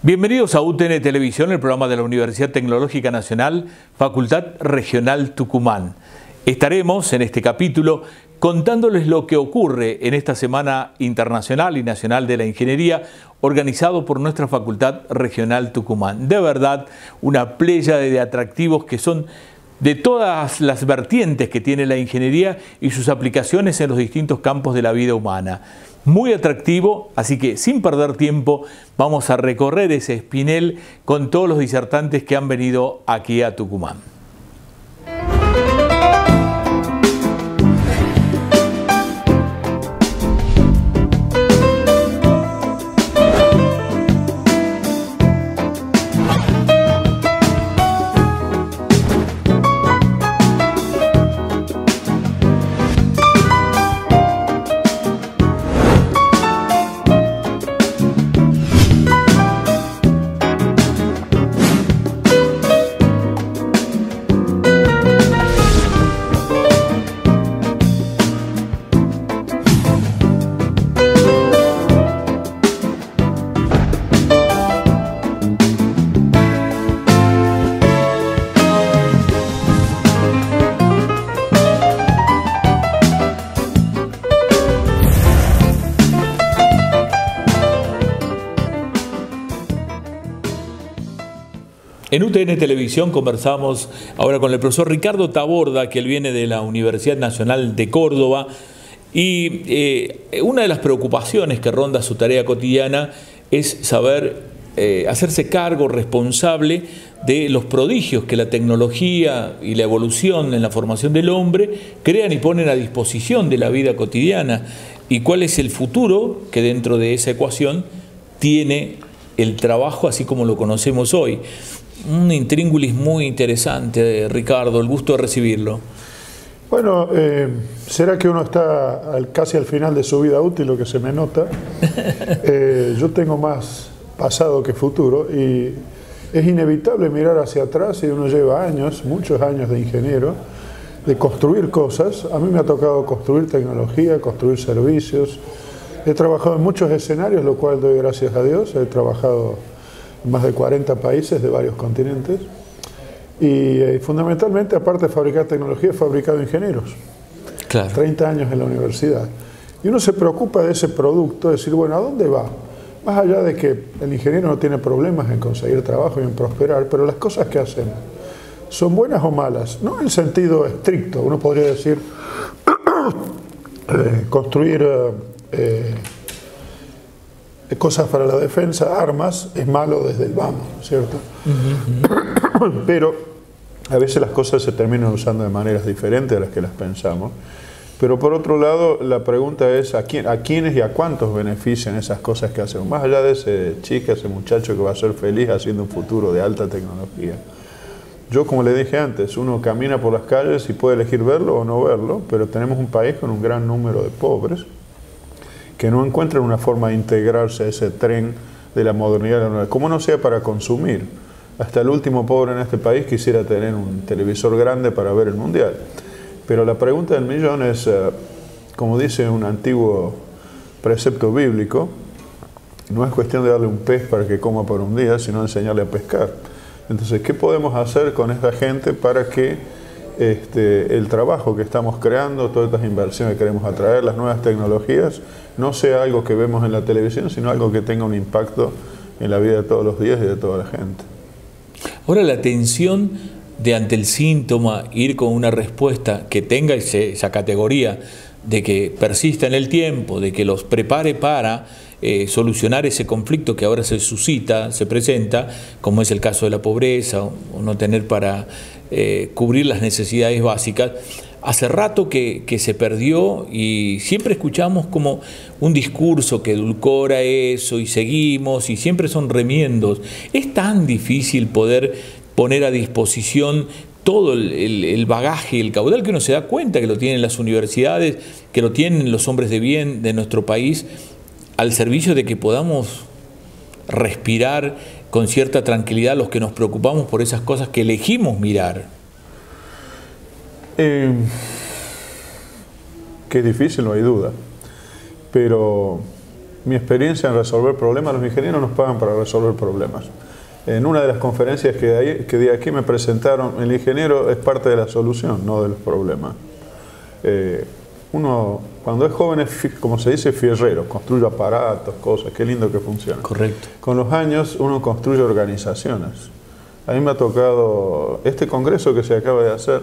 Bienvenidos a UTN Televisión, el programa de la Universidad Tecnológica Nacional, Facultad Regional Tucumán. Estaremos en este capítulo contándoles lo que ocurre en esta Semana Internacional y Nacional de la Ingeniería, organizado por nuestra Facultad Regional Tucumán. De verdad, una pléyade de atractivos que son de todas las vertientes que tiene la ingeniería y sus aplicaciones en los distintos campos de la vida humana. Muy atractivo, así que sin perder tiempo vamos a recorrer ese espinel con todos los disertantes que han venido aquí a Tucumán. En UTN Televisión conversamos ahora con el profesor Ricardo Taborda, que él viene de la Universidad Nacional de Córdoba, y una de las preocupaciones que ronda su tarea cotidiana es saber hacerse cargo responsable de los prodigios que la tecnología y la evolución en la formación del hombre crean y ponen a disposición de la vida cotidiana, y cuál es el futuro que dentro de esa ecuación tiene el trabajo así como lo conocemos hoy. Un intríngulis muy interesante, Ricardo, el gusto de recibirlo. Bueno, será que uno está casi al final de su vida útil, lo que se me nota. Yo tengo más pasado que futuro y es inevitable mirar hacia atrás y uno lleva años, muchos años de ingeniero, de construir cosas. A mí me ha tocado construir tecnología, construir servicios. He trabajado en muchos escenarios, lo cual doy gracias a Dios. He trabajado más de 40 países de varios continentes y fundamentalmente, aparte de fabricar tecnología, he fabricado ingenieros. Claro. 30 años en la universidad. Y uno se preocupa de ese producto, de decir, bueno, ¿a dónde va? Más allá de que el ingeniero no tiene problemas en conseguir trabajo y en prosperar, pero las cosas que hacen, ¿son buenas o malas? No en el sentido estricto, uno podría decir, construir cosas para la defensa, armas, es malo desde el vamos, ¿cierto? Pero a veces las cosas se terminan usando de maneras diferentes a las que las pensamos. Pero por otro lado, la pregunta es ¿a quiénes y a cuántos benefician esas cosas que hacemos? Más allá de ese chico, ese muchacho que va a ser feliz haciendo un futuro de alta tecnología. Yo, como le dije antes, uno camina por las calles y puede elegir verlo o no verlo, pero tenemos un país con un gran número de pobres que no encuentran una forma de integrarse a ese tren de la modernidad, como no sea para consumir. Hasta el último pobre en este país quisiera tener un televisor grande para ver el mundial. Pero la pregunta del millón es, como dice un antiguo precepto bíblico, no es cuestión de darle un pez para que coma por un día, sino enseñarle a pescar. Entonces, ¿qué podemos hacer con esta gente para que el trabajo que estamos creando, todas estas inversiones que queremos atraer, las nuevas tecnologías, no sea algo que vemos en la televisión, sino algo que tenga un impacto en la vida de todos los días y de toda la gente? Ahora, la tensión de ante el síntoma, ir con una respuesta que tenga esa categoría de que persista en el tiempo, de que los prepare para solucionar ese conflicto que ahora se suscita, se presenta, como es el caso de la pobreza o no tener para cubrir las necesidades básicas. Hace rato que se perdió y siempre escuchamos como un discurso que edulcora eso y seguimos y siempre son remiendos. Es tan difícil poder poner a disposición todo el bagaje, el caudal que uno se da cuenta que lo tienen las universidades, que lo tienen los hombres de bien de nuestro país, al servicio de que podamos respirar con cierta tranquilidad los que nos preocupamos por esas cosas que elegimos mirar. Que es difícil, no hay duda, pero mi experiencia en resolver problemas, los ingenieros nos pagan para resolver problemas. En una de las conferencias que di aquí me presentaron, el ingeniero es parte de la solución, no de los problemas. Uno, cuando es joven, es, como se dice, fierrero, construye aparatos, cosas, qué lindo que funciona. Correcto. Con los años uno construye organizaciones. A mí me ha tocado, este congreso que se acaba de hacer,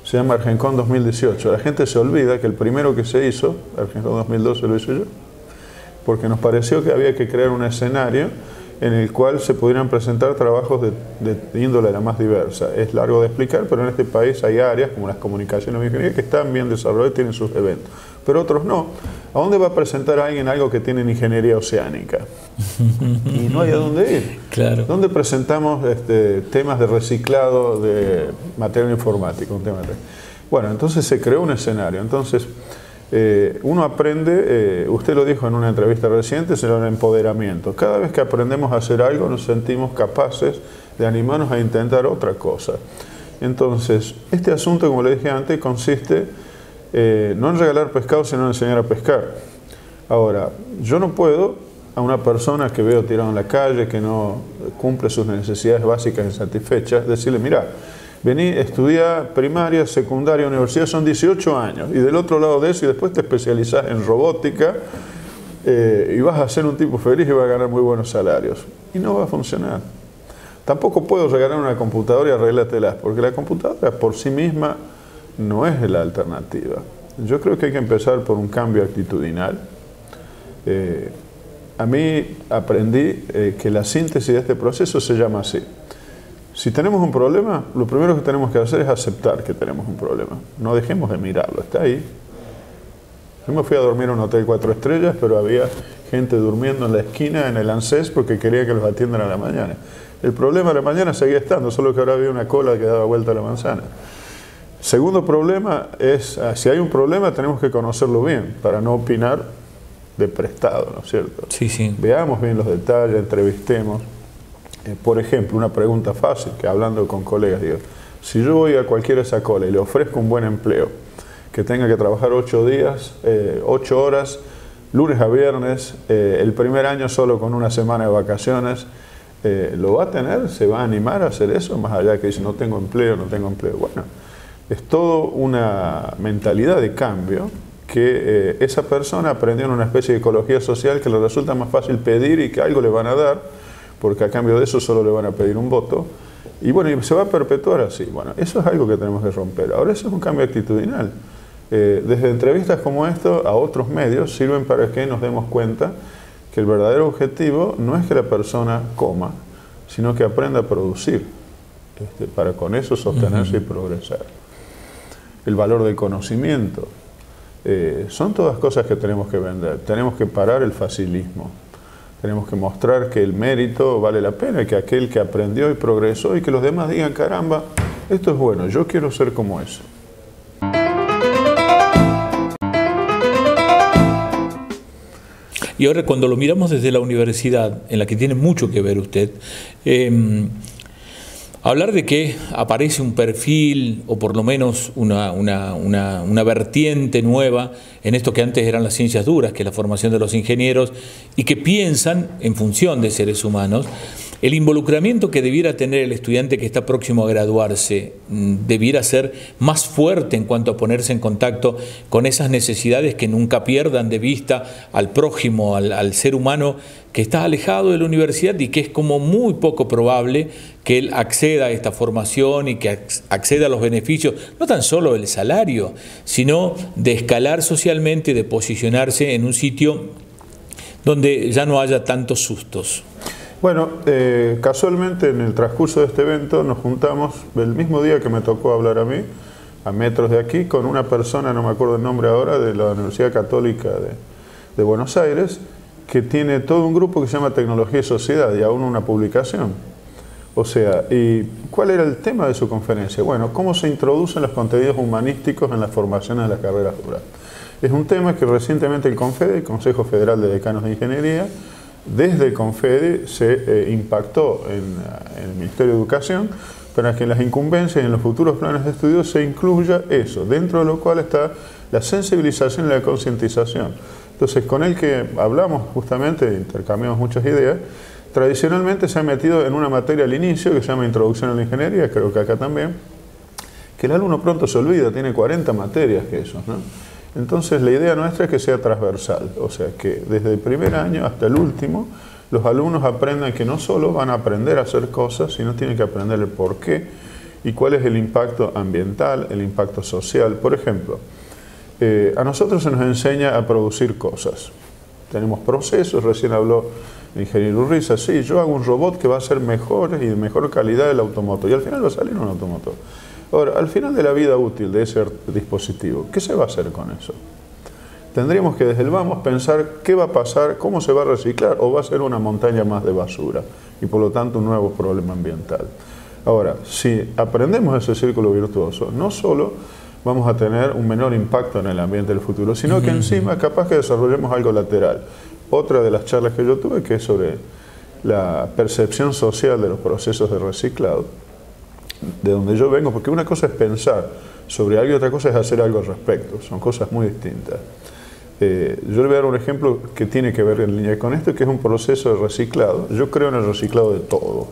se llama Argencon 2018. La gente se olvida que el primero que se hizo, Argencon 2012 lo hice yo, porque nos pareció que había que crear un escenario en el cual se pudieran presentar trabajos de índole la más diversa. Es largo de explicar, pero en este país hay áreas como las comunicaciones o ingeniería que están bien desarrolladas y tienen sus eventos, pero otros no. ¿A dónde va a presentar a alguien algo que tiene en ingeniería oceánica? Y no hay a dónde ir. Claro. ¿Dónde presentamos temas de reciclado de material informático? Un tema bueno, entonces se creó un escenario. Entonces, uno aprende, usted lo dijo en una entrevista reciente, será un empoderamiento. Cada vez que aprendemos a hacer algo nos sentimos capaces de animarnos a intentar otra cosa. Entonces, este asunto, como le dije antes, consiste no en regalar pescado, sino en enseñar a pescar. Ahora, yo no puedo a una persona que veo tirada en la calle, que no cumple sus necesidades básicas insatisfechas, decirle, mira, vení, estudia primaria, secundaria, universidad, son 18 años, y del otro lado de eso, y después te especializás en robótica, y vas a ser un tipo feliz y vas a ganar muy buenos salarios. Y no va a funcionar. Tampoco puedo regalar una computadora y arreglártelas, porque la computadora por sí misma no es la alternativa. Yo creo que hay que empezar por un cambio actitudinal. A mí aprendí que la síntesis de este proceso se llama así. Si tenemos un problema, lo primero que tenemos que hacer es aceptar que tenemos un problema. No dejemos de mirarlo, está ahí. Yo me fui a dormir a un hotel 4 estrellas, pero había gente durmiendo en la esquina en el ANSES porque quería que los atiendan a la mañana. El problema de la mañana seguía estando, solo que ahora había una cola que daba vuelta a la manzana. Segundo problema es, si hay un problema tenemos que conocerlo bien, para no opinar de prestado, ¿no es cierto? Sí, sí. Veamos bien los detalles, entrevistemos. Por ejemplo, una pregunta fácil, que hablando con colegas, digo, si yo voy a cualquiera de esa cola y le ofrezco un buen empleo, que tenga que trabajar 8 días, 8 horas, lunes a viernes, el primer año solo con una semana de vacaciones, ¿lo va a tener? ¿Se va a animar a hacer eso? Más allá que dice, no tengo empleo, no tengo empleo. Bueno, es todo una mentalidad de cambio que esa persona aprendió en una especie de ecología social que le resulta más fácil pedir y que algo le van a dar, porque a cambio de eso solo le van a pedir un voto. Y bueno, y se va a perpetuar así. Bueno, eso es algo que tenemos que romper. Ahora eso es un cambio actitudinal. Desde entrevistas como esto a otros medios sirven para que nos demos cuenta que el verdadero objetivo no es que la persona coma, sino que aprenda a producir, para con eso sostenerse y progresar. El valor del conocimiento. Son todas cosas que tenemos que vender. Tenemos que parar el facilismo. Tenemos que mostrar que el mérito vale la pena, que aquel que aprendió y progresó y que los demás digan, caramba, esto es bueno, yo quiero ser como eso. Y ahora cuando lo miramos desde la universidad, en la que tiene mucho que ver usted, hablar de que aparece un perfil o por lo menos una vertiente nueva en esto que antes eran las ciencias duras, que es la formación de los ingenieros, y que piensan en función de seres humanos, el involucramiento que debiera tener el estudiante que está próximo a graduarse debiera ser más fuerte en cuanto a ponerse en contacto con esas necesidades, que nunca pierdan de vista al prójimo, al ser humano que está alejado de la universidad y que es como muy poco probable que él acceda a esta formación y que acceda a los beneficios, no tan solo del salario, sino de escalar socialmente, de posicionarse en un sitio donde ya no haya tantos sustos. Bueno, casualmente en el transcurso de este evento nos juntamos el mismo día que me tocó hablar a mí, a metros de aquí, con una persona, no me acuerdo el nombre ahora, de la Universidad Católica de Buenos Aires, que tiene todo un grupo que se llama Tecnología y Sociedad, y aún una publicación. O sea, ¿y cuál era el tema de su conferencia? Bueno, cómo se introducen los contenidos humanísticos en las formaciones de las carreras duras. Es un tema que recientemente el CONFEDE, el Consejo Federal de Decanos de Ingeniería, desde el CONFEDE se impactó en el Ministerio de Educación para que en las incumbencias y en los futuros planes de estudio se incluya eso, dentro de lo cual está la sensibilización y la concientización. Entonces, con él que hablamos justamente, intercambiamos muchas ideas, tradicionalmente se ha metido en una materia al inicio que se llama Introducción a la Ingeniería, creo que acá también, que el alumno pronto se olvida, tiene 40 materias que eso, ¿no? Entonces, la idea nuestra es que sea transversal, o sea, que desde el primer año hasta el último, los alumnos aprendan que no solo van a aprender a hacer cosas, sino tienen que aprender el por qué y cuál es el impacto ambiental, el impacto social. Por ejemplo, a nosotros se nos enseña a producir cosas. Tenemos procesos, recién habló el ingeniero Urriza, sí, yo hago un robot que va a ser mejor y de mejor calidad del automotor, y al final va a salir un automotor. Ahora, al final de la vida útil de ese dispositivo, ¿qué se va a hacer con eso? Tendríamos que desde el vamos pensar qué va a pasar, cómo se va a reciclar, o va a ser una montaña más de basura y por lo tanto un nuevo problema ambiental. Ahora, si aprendemos ese círculo virtuoso, no solo vamos a tener un menor impacto en el ambiente del futuro, sino que encima capaz que desarrollemos algo lateral. Otra de las charlas que yo tuve que es sobre la percepción social de los procesos de reciclado, de donde yo vengo, porque una cosa es pensar sobre algo y otra cosa es hacer algo al respecto, son cosas muy distintas. Yo le voy a dar un ejemplo que tiene que ver en línea con esto, que es un proceso de reciclado. Yo creo en el reciclado de todo,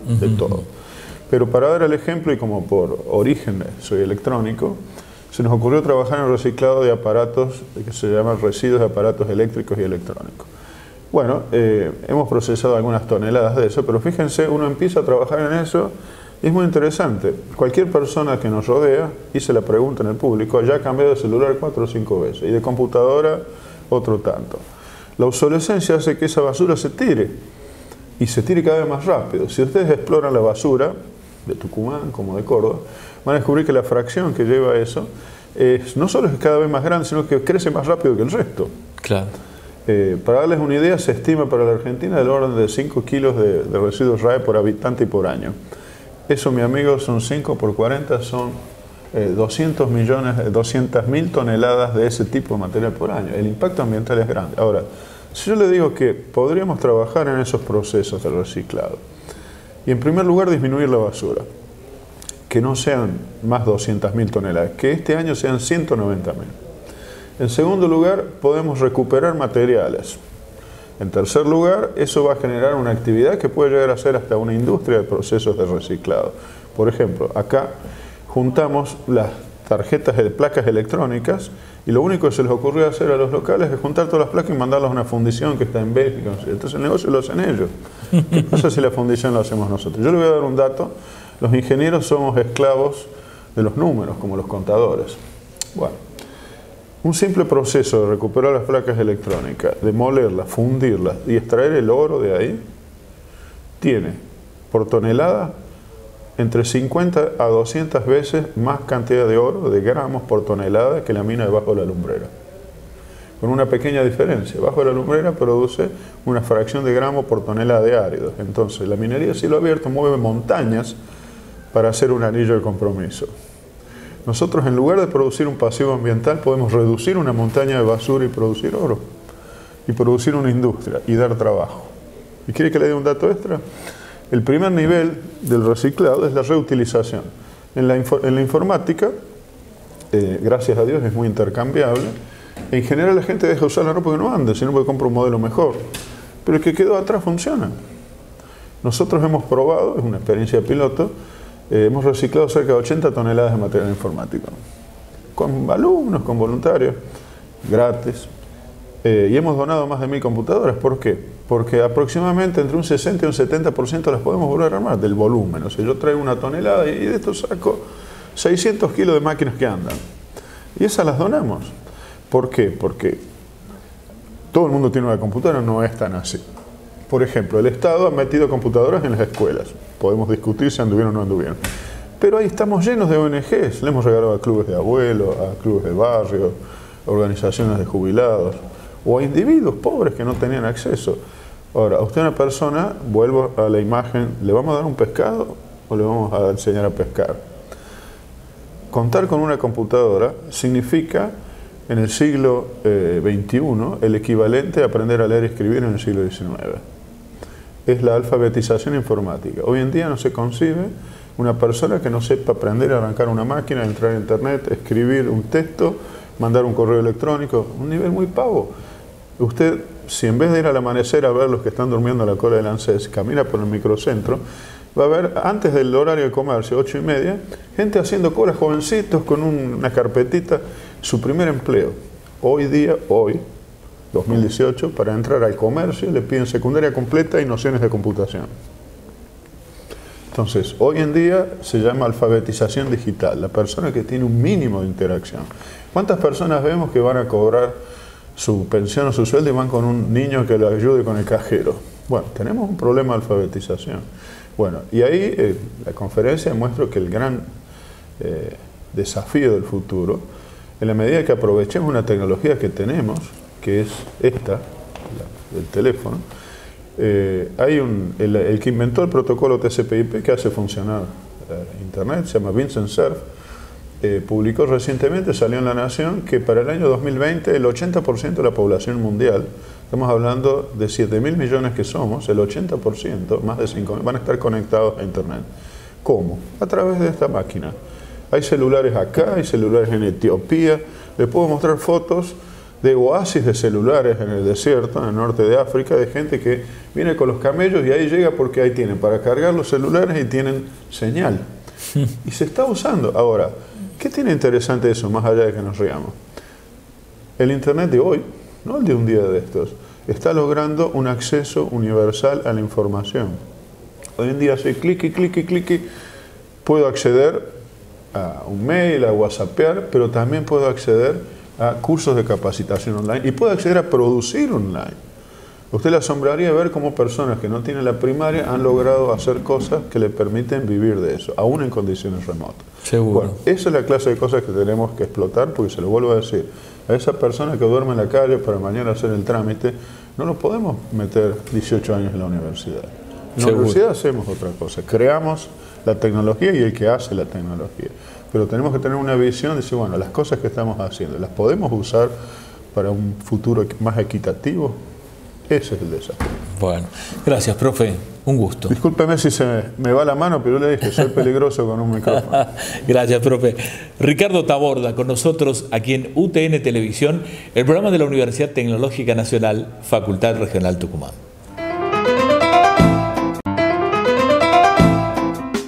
Pero para dar el ejemplo, y como por origen soy electrónico, se nos ocurrió trabajar en el reciclado de aparatos que se llaman residuos de aparatos eléctricos y electrónicos. Bueno, hemos procesado algunas toneladas de eso, pero fíjense, uno empieza a trabajar en eso y es muy interesante. Cualquier persona que nos rodea, hice la pregunta en el público, ya ha cambiado de celular 4 o 5 veces y de computadora otro tanto. La obsolescencia hace que esa basura se tire y se tire cada vez más rápido. Si ustedes exploran la basura de Tucumán como de Córdoba, van a descubrir que la fracción que lleva eso no solo es cada vez más grande, sino que crece más rápido que el resto. Claro. Para darles una idea, se estima para la Argentina del orden de 5 kilos de residuos RAE por habitante y por año. Eso, mi amigo, son 5 por 40, son 200.000 toneladas de ese tipo de material por año. El impacto ambiental es grande. Ahora, si yo le digo que podríamos trabajar en esos procesos de reciclado y en primer lugar disminuir la basura, que no sean más 200.000 toneladas, que este año sean 190.000. En segundo lugar, podemos recuperar materiales. En tercer lugar, eso va a generar una actividad que puede llegar a ser hasta una industria de procesos de reciclado. Por ejemplo, acá juntamos las tarjetas de placas electrónicas y lo único que se les ocurrió hacer a los locales es juntar todas las placas y mandarlas a una fundición que está en Bélgica. Entonces el negocio lo hacen ellos. ¿Qué pasa si la fundición lo hacemos nosotros? Yo le voy a dar un dato. Los ingenieros somos esclavos de los números, como los contadores. Bueno, un simple proceso de recuperar las placas electrónicas, de molerlas, fundirlas y extraer el oro de ahí, tiene por tonelada entre 50 a 200 veces más cantidad de oro, de gramos por tonelada, que la mina debajo de la lumbrera. Con una pequeña diferencia. Bajo de la lumbrera produce una fracción de gramo por tonelada de áridos. Entonces, la minería a cielo abierto mueve montañas para hacer un anillo de compromiso. Nosotros, en lugar de producir un pasivo ambiental, podemos reducir una montaña de basura y producir oro. Y producir una industria y dar trabajo. ¿Y quiere que le dé un dato extra? El primer nivel del reciclado es la reutilización. En la informática, gracias a Dios, es muy intercambiable. En general la gente deja de usar la ropa que no anda, sino que compra un modelo mejor. Pero el que quedó atrás funciona. Nosotros hemos probado, es una experiencia de piloto, hemos reciclado cerca de 80 toneladas de material informático. Con alumnos, con voluntarios, gratis. Y hemos donado más de 1000 computadoras. ¿Por qué? Porque aproximadamente entre un 60 y un 70% las podemos volver a armar del volumen. O sea, yo traigo una tonelada y de esto saco 600 kilos de máquinas que andan. Y esas las donamos. ¿Por qué? Porque todo el mundo tiene una computadora, no es tan así. Por ejemplo, el Estado ha metido computadoras en las escuelas. Podemos discutir si anduvieron o no anduvieron. Pero ahí estamos llenos de ONGs. Le hemos regalado a clubes de abuelos, a clubes de barrio, a organizaciones de jubilados o a individuos pobres que no tenían acceso. Ahora, a usted, una persona, vuelvo a la imagen, ¿le vamos a dar un pescado o le vamos a enseñar a pescar? Contar con una computadora significa, en el siglo XXI, el equivalente a aprender a leer y escribir en el siglo XIX. Es la alfabetización informática. Hoy en día no se concibe una persona que no sepa aprender a arrancar una máquina, entrar a internet, escribir un texto, mandar un correo electrónico, un nivel muy pavo. usted, si en vez de ir al amanecer a ver los que están durmiendo en la cola del ANSES, camina por el microcentro, va a ver, antes del horario de comercio, 8:30, gente haciendo colas, jovencitos con una carpetita, su primer empleo. Hoy día, 2018, para entrar al comercio le piden secundaria completa y nociones de computación. Entonces, hoy en día se llama alfabetización digital, la persona que tiene un mínimo de interacción. ¿Cuántas personas vemos que van a cobrar su pensión o su sueldo y van con un niño que le ayude con el cajero? Bueno, tenemos un problema de alfabetización. Bueno, y ahí la conferencia muestra que el gran desafío del futuro, en la medida que aprovechemos una tecnología que tenemos, que es esta, el teléfono, hay el que inventó el protocolo TCP/IP que hace funcionar Internet, se llama Vincent Cerf, publicó recientemente, salió en La Nación, que para el año 2020 el 80% de la población mundial, estamos hablando de 7.000 millones que somos, el 80%, más de 5.000, van a estar conectados a Internet. ¿Cómo? A través de esta máquina. Hay celulares acá, hay celulares en Etiopía, les puedo mostrar fotos de oasis de celulares en el desierto, en el norte de África, de gente que viene con los camellos y ahí llega porque ahí tienen para cargar los celulares y tienen señal. Y se está usando. Ahora, ¿qué tiene interesante eso, más allá de que nos riamos? El Internet de hoy, no el de un día de estos, está logrando un acceso universal a la información. Hoy en día soy clic, puedo acceder a un mail, a whatsappear, pero también puedo acceder a cursos de capacitación online y puedo acceder a producir online. Usted le asombraría ver cómo personas que no tienen la primaria han logrado hacer cosas que le permiten vivir de eso, aún en condiciones remotas. Seguro. Bueno, esa es la clase de cosas que tenemos que explotar, porque se lo vuelvo a decir, a esa persona que duerme en la calle para mañana hacer el trámite, no lo podemos meter 18 años en la universidad. En la universidad hacemos otra cosa, creamos la tecnología y el que hace la tecnología. Pero tenemos que tener una visión de decir, bueno, las cosas que estamos haciendo, ¿las podemos usar para un futuro más equitativo? Ese es el desafío. Bueno, gracias, profe. Un gusto. Discúlpeme si se me va la mano, pero yo le dije, soy peligroso con un micrófono. Gracias, profe. Ricardo Taborda, con nosotros aquí en UTN Televisión, el programa de la Universidad Tecnológica Nacional, Facultad Regional Tucumán.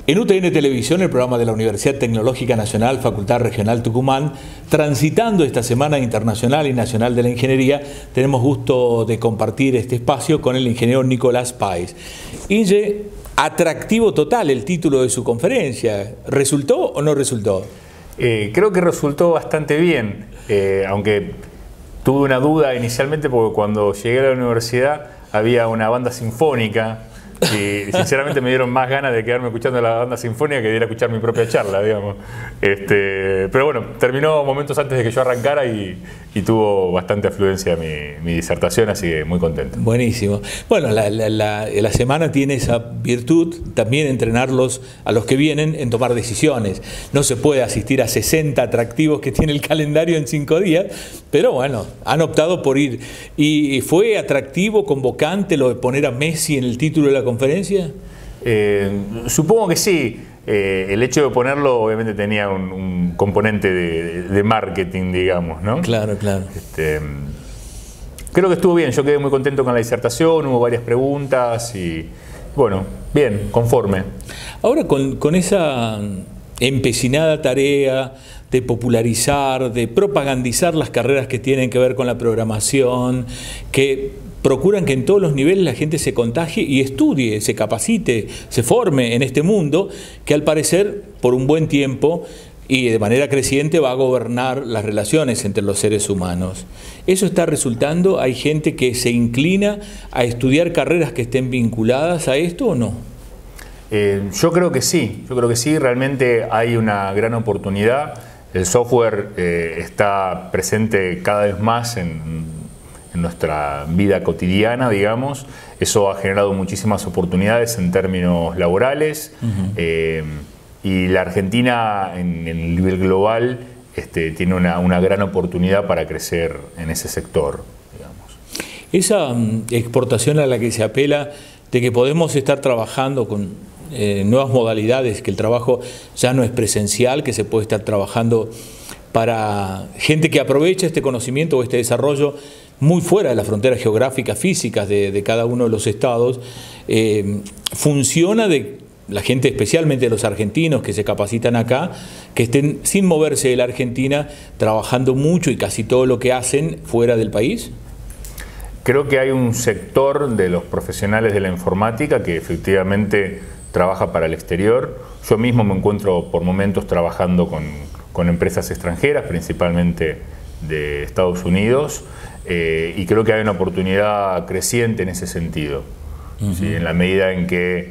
En UTN Televisión, el programa de la Universidad Tecnológica Nacional, Facultad Regional Tucumán, transitando esta Semana Internacional y Nacional de la Ingeniería, tenemos gusto de compartir este espacio con el ingeniero Nicolás Páez. Inge, atractivo total el título de su conferencia. ¿Resultó o no resultó? Creo que resultó bastante bien, aunque tuve una duda inicialmente porque cuando llegué a la universidad había una banda sinfónica. Y sinceramente me dieron más ganas de quedarme escuchando la banda sinfónica que de ir a escuchar mi propia charla, digamos. Pero bueno, terminó momentos antes de que yo arrancara y tuvo bastante afluencia mi disertación, así que muy contento. Buenísimo. Bueno, la semana tiene esa virtud, también entrenarlos a los que vienen en tomar decisiones. No se puede asistir a 60 atractivos que tiene el calendario en 5 días, pero bueno, han optado por ir. ¿Y fue atractivo, convocante lo de poner a Messi en el título de la conferencia? Supongo que sí. El hecho de ponerlo obviamente tenía un componente de marketing, digamos, ¿no? Claro, claro. Creo que estuvo bien, yo quedé muy contento con la disertación, hubo varias preguntas y bueno, bien, conforme. Ahora con esa empecinada tarea de popularizar, de propagandizar las carreras que tienen que ver con la programación, que procuran que en todos los niveles la gente se contagie y estudie, se capacite, se forme en este mundo que al parecer por un buen tiempo y de manera creciente va a gobernar las relaciones entre los seres humanos. ¿Eso está resultando? ¿Hay gente que se inclina a estudiar carreras que estén vinculadas a esto o no? Yo creo que sí, realmente hay una gran oportunidad. El software está presente cada vez más en nuestra vida cotidiana, digamos. Eso ha generado muchísimas oportunidades en términos laborales. Y la Argentina, en el nivel global, tiene una gran oportunidad para crecer en ese sector, digamos. Esa exportación a la que se apela de que podemos estar trabajando con nuevas modalidades, que el trabajo ya no es presencial, que se puede estar trabajando para gente que aprovecha este conocimiento o este desarrollo muy fuera de las fronteras geográficas físicas de cada uno de los estados, funciona de la gente, especialmente los argentinos que se capacitan acá, que estén sin moverse de la Argentina, trabajando mucho y casi todo lo que hacen fuera del país? Creo que hay un sector de los profesionales de la informática que efectivamente trabaja para el exterior. Yo mismo me encuentro por momentos trabajando con empresas extranjeras, principalmente de Estados Unidos, y creo que hay una oportunidad creciente en ese sentido. ¿Sí? En la medida en que,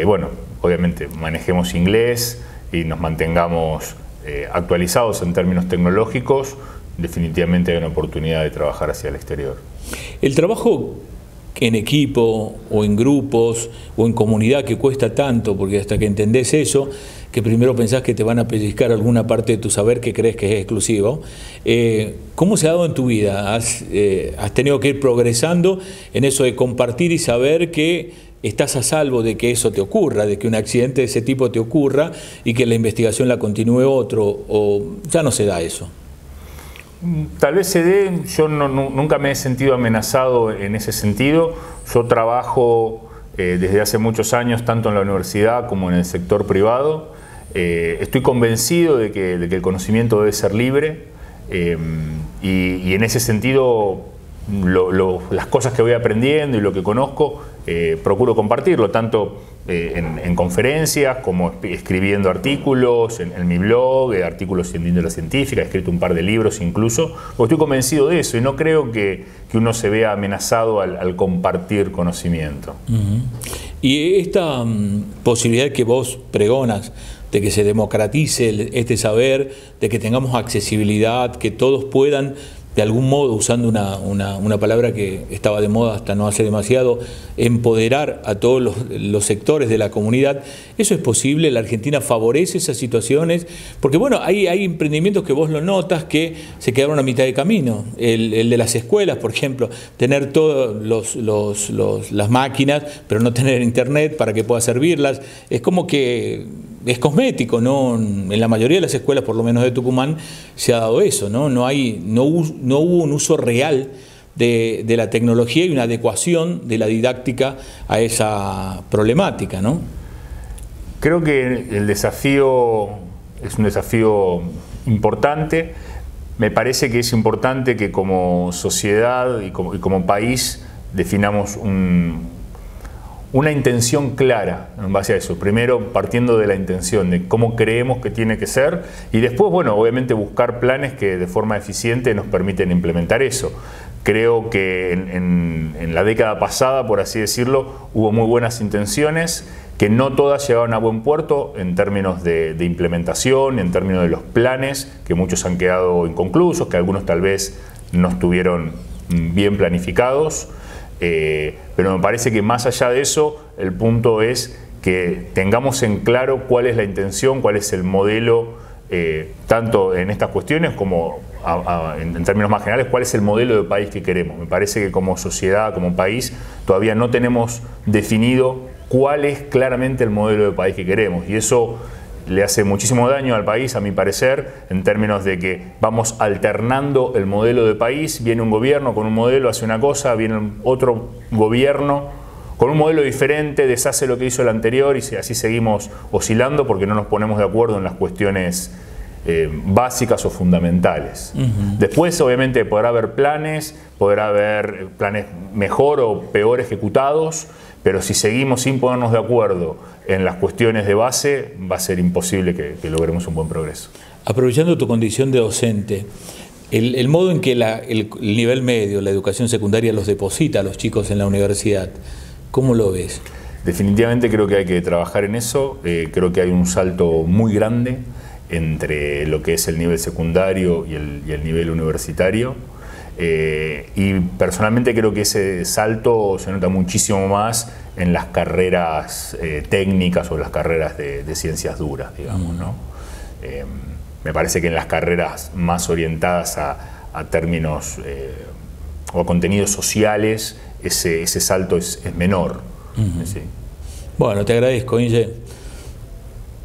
bueno, obviamente manejemos inglés y nos mantengamos actualizados en términos tecnológicos, definitivamente hay una oportunidad de trabajar hacia el exterior. El trabajo en equipo o en grupos o en comunidad que cuesta tanto, porque hasta que entendés eso, que primero pensás que te van a pellizcar alguna parte de tu saber que crees que es exclusivo, ¿cómo se ha dado en tu vida? ¿Has tenido que ir progresando en eso de compartir y saber que estás a salvo de que eso te ocurra, de que un accidente de ese tipo te ocurra y que la investigación la continúe otro, o ya no se da eso? Tal vez se dé, yo nunca me he sentido amenazado en ese sentido. Yo trabajo desde hace muchos años tanto en la universidad como en el sector privado. Estoy convencido de que el conocimiento debe ser libre y en ese sentido las cosas que voy aprendiendo y lo que conozco procuro compartirlo, tanto en conferencias como escribiendo artículos en mi blog, artículos en índole científica, he escrito un par de libros incluso, porque estoy convencido de eso y no creo que uno se vea amenazado al compartir conocimiento. Y esta posibilidad que vos pregonas de que se democratice este saber, de que tengamos accesibilidad, que todos puedan de algún modo, usando una palabra que estaba de moda hasta no hace demasiado, empoderar a todos los sectores de la comunidad. ¿Eso es posible? ¿La Argentina favorece esas situaciones? Porque bueno, hay emprendimientos que vos lo notas que se quedaron a mitad de camino. El de las escuelas, por ejemplo, tener todas las máquinas, pero no tener internet para que pueda servirlas. Es como que es cosmético, ¿no? En la mayoría de las escuelas, por lo menos de Tucumán, se ha dado eso, ¿no? No hubo un uso real de la tecnología y una adecuación de la didáctica a esa problemática, ¿no? Creo que el desafío es un desafío importante. Me parece que es importante que como sociedad y como país definamos una intención clara en base a eso. Primero partiendo de la intención de cómo creemos que tiene que ser y después, bueno, obviamente buscar planes que de forma eficiente nos permiten implementar eso. Creo que en la década pasada, por así decirlo, hubo muy buenas intenciones que no todas llegaron a buen puerto en términos de implementación, en términos de los planes, que muchos han quedado inconclusos, que algunos tal vez no estuvieron bien planificados. Pero me parece que más allá de eso, el punto es que tengamos en claro cuál es la intención, cuál es el modelo, tanto en estas cuestiones como en términos más generales, cuál es el modelo de país que queremos. Me parece que como sociedad, como país, todavía no tenemos definido cuál es claramente el modelo de país que queremos y eso le hace muchísimo daño al país, a mi parecer, en términos de que vamos alternando el modelo de país. Viene un gobierno con un modelo, hace una cosa, viene otro gobierno con un modelo diferente, deshace lo que hizo el anterior y así seguimos oscilando porque no nos ponemos de acuerdo en las cuestiones básicas o fundamentales. Después, obviamente, podrá haber planes mejor o peor ejecutados, pero si seguimos sin ponernos de acuerdo en las cuestiones de base, va a ser imposible que logremos un buen progreso. Aprovechando tu condición de docente, el modo en que el nivel medio, la educación secundaria, los deposita a los chicos en la universidad, ¿cómo lo ves? Definitivamente creo que hay que trabajar en eso. Creo que hay un salto muy grande entre lo que es el nivel secundario y el nivel universitario. Y personalmente creo que ese salto se nota muchísimo más en las carreras técnicas o las carreras de ciencias duras, digamos, ¿no? Me parece que en las carreras más orientadas a términos o a contenidos sociales, ese salto es menor. ¿Sí? Bueno, te agradezco, Inge.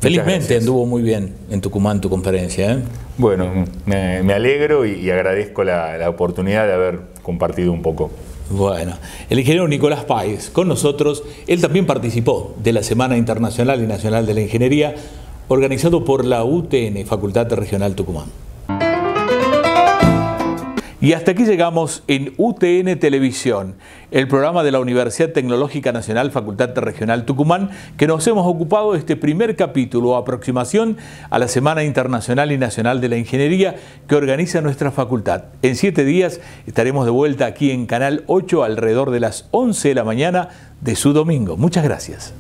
Felizmente anduvo muy bien en Tucumán tu conferencia, ¿eh? Bueno, me alegro y agradezco la oportunidad de haber compartido un poco. Bueno, el ingeniero Nicolás Páez con nosotros. Él también participó de la Semana Internacional y Nacional de la Ingeniería, organizado por la UTN, Facultad Regional Tucumán. Y hasta aquí llegamos en UTN Televisión, el programa de la Universidad Tecnológica Nacional Facultad Regional Tucumán, que nos hemos ocupado de este primer capítulo o aproximación a la Semana Internacional y Nacional de la Ingeniería que organiza nuestra facultad. En 7 días estaremos de vuelta aquí en Canal 8 alrededor de las 11 de la mañana de su domingo. Muchas gracias.